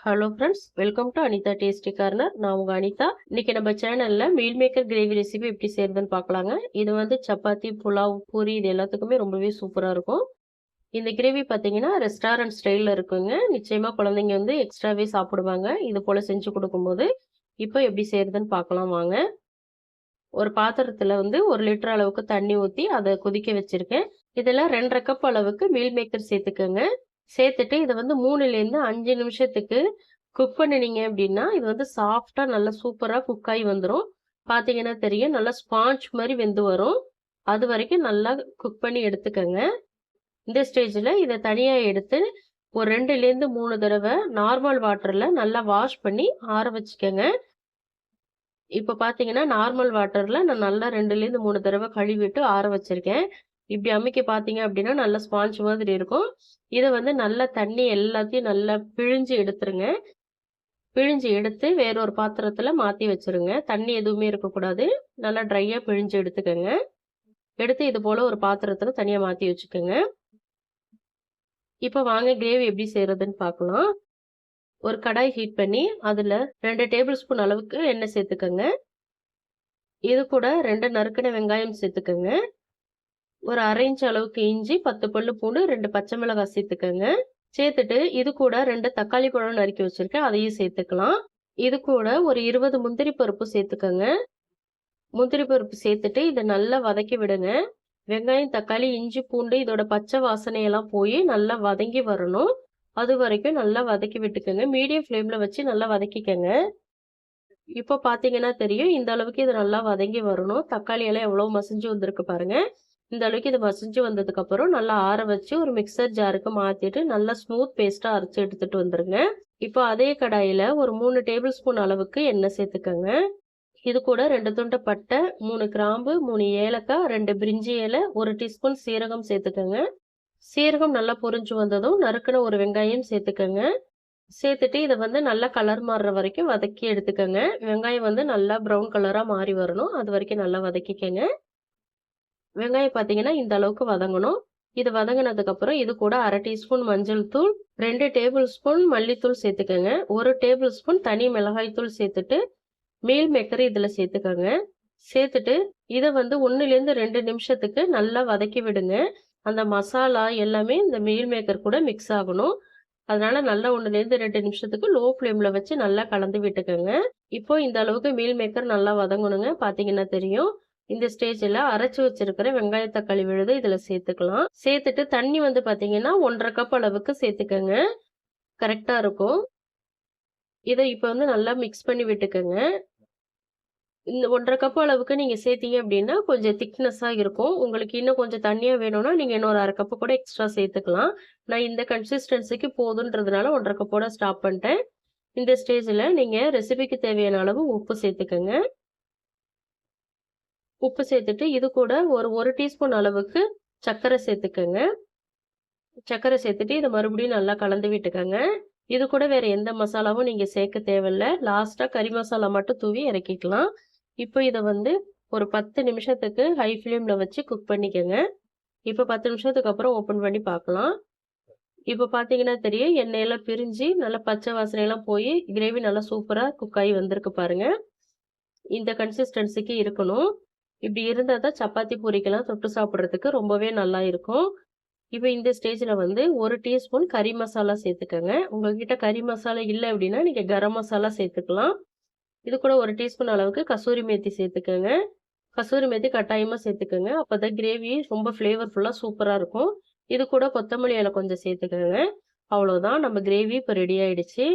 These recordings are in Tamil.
Hello friends, welcome to Anitha tasty corner. நான் உங்க அனிதா. இன்னைக்கு நம்ம சேனல்ல மீல் மேக்கர் கிரேவி ரெசிபி எப்படி செய்யறதுன்னு பார்க்கலாங்க. இது வந்து சப்பாத்தி, புலாவ், பூரி இது எல்லாத்துக்குமே ரொம்பவே சூப்பரா இருக்கும். இந்த கிரேவி பார்த்தீங்கன்னா ரெஸ்டாரண்ட் ஸ்டைல்ல இருக்குங்க. நிச்சயமா குழந்தைங்க வந்து எக்ஸ்ட்ராவே சாப்பிடுவாங்க இது போல செஞ்சு கொடுக்கும்போது. இப்போ எப்படி செய்யறதுன்னு பார்க்கலாம் வாங்க. ஒரு பாத்திரத்துல வந்து 1 லிட்டர் அளவுக்கு தண்ணி ஊற்றி அதை கொதிக்க வச்சிருக்கேன். இதில் 2½ கப் அளவுக்கு மீல் மேக்கர் சேர்த்துக்கோங்க. சேர்த்துட்டு இதை வந்து 3லேருந்து 5 நிமிஷத்துக்கு குக் பண்ணினீங்க அப்படின்னா இது வந்து சாஃப்டா நல்லா சூப்பரா குக் ஆகி வந்துடும். பார்த்தீங்கன்னா தெரியும், நல்லா ஸ்பாஞ்ச் மாதிரி வெந்து வரும். அது வரைக்கும் நல்லா குக் பண்ணி எடுத்துக்கோங்க. இந்த ஸ்டேஜில் இதை தனியாக எடுத்து ஒரு 2லேருந்து 3 தடவை நார்மல் வாட்டரில் நல்லா வாஷ் பண்ணி ஆற வச்சுக்கோங்க. இப்போ பார்த்தீங்கன்னா நார்மல் வாட்டரில் நான் நல்லா 2லேருந்து 3 தடவை கழுவிட்டு ஆற வச்சிருக்கேன். இப்படி அமைக்க பார்த்தீங்க அப்படின்னா நல்லா ஸ்பாஞ்ச் மாதிரி இருக்கும். இதை வந்து நல்லா தண்ணி எல்லாத்தையும் நல்லா பிழிஞ்சு எடுத்துருங்க. பிழிஞ்சு எடுத்து வேறொரு பாத்திரத்துல மாற்றி வச்சிருங்க. தண்ணி எதுவுமே இருக்கக்கூடாது. நல்லா ட்ரையாக பிழிஞ்சு எடுத்துக்கோங்க. எடுத்து இது போல் ஒரு பாத்திரத்தில் தனியாக மாற்றி வச்சுக்கோங்க. இப்போ வாங்க கிரேவி எப்படி செய்கிறதுன்னு பார்க்கலாம். ஒரு கடாய் ஹீட் பண்ணி அதில் 2 டேபிள் ஸ்பூன் அளவுக்கு எண்ணெய் சேர்த்துக்கோங்க. இது கூட 2 நறுக்கின வெங்காயம் சேர்த்துக்கோங்க. ஒரு 1/2 இன்ச் அளவுக்கு இஞ்சி, 10 பல்லு பூண்டு, 2 பச்சை மிளகாய் சேர்த்துக்கோங்க. சேர்த்துட்டு இது கூட 2 தக்காளி பழம் நறுக்கி வச்சிருக்கேன், அதையும் சேர்த்துக்கலாம். இது கூட ஒரு 20 முந்திரி பருப்பு சேர்த்துக்கோங்க. முந்திரி பருப்பு சேர்த்துட்டு இதை நல்லா வதக்கி விடுங்க. வெங்காயம், தக்காளி, இஞ்சி, பூண்டு இதோட பச்சை வாசனையெல்லாம் போய் நல்லா வதங்கி வரணும். அது வரைக்கும் நல்லா வதக்கி விட்டுக்கோங்க. மீடியம் ஃப்ளேமில் வச்சு நல்லா வதக்கிக்கோங்க. இப்போ பார்த்தீங்கன்னா தெரியும், இந்த அளவுக்கு இது நல்லா வதங்கி வரணும். தக்காளி எல்லாம் எவ்வளோ மசிஞ்சு வந்திருக்கு பாருங்க. இந்த அளவுக்கு இது மசிஞ்சு வந்ததுக்கப்புறம் நல்லா ஆற வச்சு ஒரு மிக்சர் ஜாருக்கு மாற்றிட்டு நல்லா ஸ்மூத் பேஸ்ட்டாக அரைச்சி எடுத்துகிட்டு வந்துடுங்க. இப்போ அதே கடாயில் ஒரு 3 டேபிள் ஸ்பூன் அளவுக்கு எண்ணெய் சேர்த்துக்கோங்க. இது கூட 2 துண்டு பட்டை, 3 கிராம்பு, 3 ஏலக்காய், 2 பிரிஞ்சி இலை, 1 டீஸ்பூன் சீரகம் சேர்த்துக்கோங்க. சீரகம் நல்லா பொரிஞ்சு வந்ததும் நறுக்கின ஒரு வெங்காயம் சேர்த்துக்கோங்க. சேர்த்துட்டு இதை வந்து நல்லா கலர் மாறுற வரைக்கும் வதக்கி எடுத்துக்கோங்க. வெங்காயம் வந்து நல்லா ப்ரௌன் கலராக மாறி வரணும். அது வரைக்கும் நல்லா வதக்கிக்கோங்க. வெங்காயம் பார்த்தீங்கன்னா இந்த அளவுக்கு வதங்கணும். இது வதங்கினதுக்கப்புறம் இது கூட 1/2 டீஸ்பூன் மஞ்சள் தூள், 2 டேபிள் ஸ்பூன் மல்லித்தூள் சேர்த்துக்கோங்க. 1 டேபிள் ஸ்பூன் தனி மிளகாய் தூள் சேர்த்துட்டு மீல் மேக்கர் இதில் சேர்த்துக்கோங்க. சேர்த்துட்டு இதை வந்து 1லேருந்து 2 நிமிஷத்துக்கு நல்லா வதக்கி விடுங்க. அந்த மசாலா எல்லாமே இந்த மீல் மேக்கர் கூட மிக்ஸ் ஆகணும். அதனால நல்லா 1லேருந்து 2 நிமிஷத்துக்கு லோ ஃப்ளேமில் வச்சு நல்லா கலந்து விட்டுக்கோங்க. இப்போ இந்த அளவுக்கு மீல் மேக்கர் நல்லா வதங்கணுங்க. பார்த்தீங்கன்னா தெரியும். இந்த ஸ்டேஜில் அரைச்சி வச்சிருக்கிற வெங்காய தக்காளி விழுது இதில் சேர்த்துக்கலாம். சேர்த்துட்டு தண்ணி வந்து பார்த்தீங்கன்னா 1½ கப் அளவுக்கு சேர்த்துக்கோங்க. கரெக்டாக இருக்கும். இதை இப்போ வந்து நல்லா மிக்ஸ் பண்ணி விட்டுக்கோங்க. இந்த 1½ கப் அளவுக்கு நீங்கள் சேர்த்தீங்க அப்படின்னா கொஞ்சம் திக்னஸாக இருக்கும். உங்களுக்கு இன்னும் கொஞ்சம் தண்ணியாக வேணும்னா நீங்கள் இன்னொரு 1/2 கப்பு கூட எக்ஸ்ட்ரா சேர்த்துக்கலாம். நான் இந்த கன்சிஸ்டன்சிக்கு போதுன்றதுனால 1½ கப்போட ஸ்டாப் பண்ணிட்டேன். இந்த ஸ்டேஜில் நீங்கள் ரெசிபிக்கு தேவையான அளவு உப்பு சேர்த்துக்கோங்க. உப்பு சேர்த்துட்டு இது கூட ஒரு டீஸ்பூன் அளவுக்கு சர்க்கரை சேர்த்துக்கோங்க. சர்க்கரை சேர்த்துட்டு இதை மறுபடியும் நல்லா கலந்து விட்டுக்கோங்க. இது கூட வேற எந்த மசாலாவும் நீங்கள் சேர்க்க தேவையில்லை. லாஸ்ட்டாக கறி மசாலா மட்டும் தூவி இறக்கிக்கலாம். இப்போ இதை வந்து ஒரு 10 நிமிஷத்துக்கு ஹை ஃப்ளேமில் வச்சு குக் பண்ணிக்கோங்க. இப்போ 10 நிமிஷத்துக்கு அப்புறம் ஓப்பன் பண்ணி பார்க்கலாம். இப்போ பார்த்தீங்கன்னா தெரியும், எண்ணெயெல்லாம் பிரிஞ்சு நல்லா பச்சை வாசனையெல்லாம் போய் கிரேவி நல்லா சூப்பராக குக் ஆகி வந்திருக்கு பாருங்க. இந்த கன்சிஸ்டன்சிக்கு இருக்கணும். இப்படி இருந்தால் தான் சப்பாத்தி பூரிக்கெல்லாம் தொட்டு சாப்பிட்றதுக்கு ரொம்பவே நல்லா இருக்கும். இப்போ இந்த ஸ்டேஜில் வந்து 1 டீஸ்பூன் கறி மசாலா சேர்த்துக்கோங்க. உங்கள்கிட்ட கறி மசாலா இல்லை அப்படின்னா நீங்கள் கரம் மசாலா சேர்த்துக்கலாம். இது கூட 1 டீஸ்பூன் அளவுக்கு கசூரி மேத்தி சேர்த்துக்கோங்க. கசூரி மேத்தி கட்டாயமாக சேர்த்துக்கோங்க. அப்போ தான் கிரேவி ரொம்ப ஃப்ளேவர்ஃபுல்லாக சூப்பராக இருக்கும். இது கூட கொத்தமல்லி இலை கொஞ்சம் சேர்த்துக்கோங்க. அவ்வளோதான், நம்ம கிரேவி இப்போ ரெடி ஆயிடுச்சு.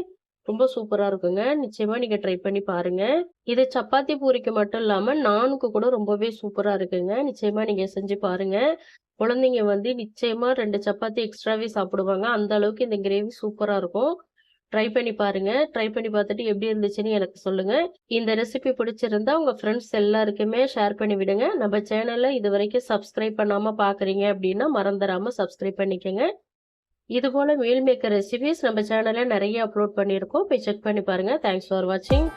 ரொம்ப சூப்பராக இருக்குங்க. நிச்சயமாக நீங்கள் ட்ரை பண்ணி பாருங்கள். இது சப்பாத்தி பூரிக்கு மட்டும் இல்லாமல் நானுக்கு கூட ரொம்பவே சூப்பராக இருக்குங்க. நிச்சயமாக நீங்கள் செஞ்சு பாருங்கள். குழந்தைங்க வந்து நிச்சயமாக 2 சப்பாத்தி எக்ஸ்ட்ராவே சாப்பிடுவாங்க. அந்த அளவுக்கு இந்த கிரேவி சூப்பராக இருக்கும். ட்ரை பண்ணி பாருங்கள். ட்ரை பண்ணி பார்த்துட்டு எப்படி இருந்துச்சுன்னு எனக்கு சொல்லுங்கள். இந்த ரெசிபி பிடிச்சிருந்தா உங்கள் ஃப்ரெண்ட்ஸ் எல்லாருக்குமே ஷேர் பண்ணி விடுங்க. நம்ம சேனலில் இது வரைக்கும் சப்ஸ்கிரைப் பண்ணாமல் பார்க்குறீங்க அப்படின்னா மறந்துடாமல் சப்ஸ்கிரைப் பண்ணிக்கோங்க. இது போல மீல் மேக்கர் ரெசிபிஸ் நம்ம சேனல்ல நிறைய அப்லோட் பண்ணியிருக்கோம். போய் செக் பண்ணி பாருங்க. தேங்க்ஸ் ஃபார் வாட்சிங்.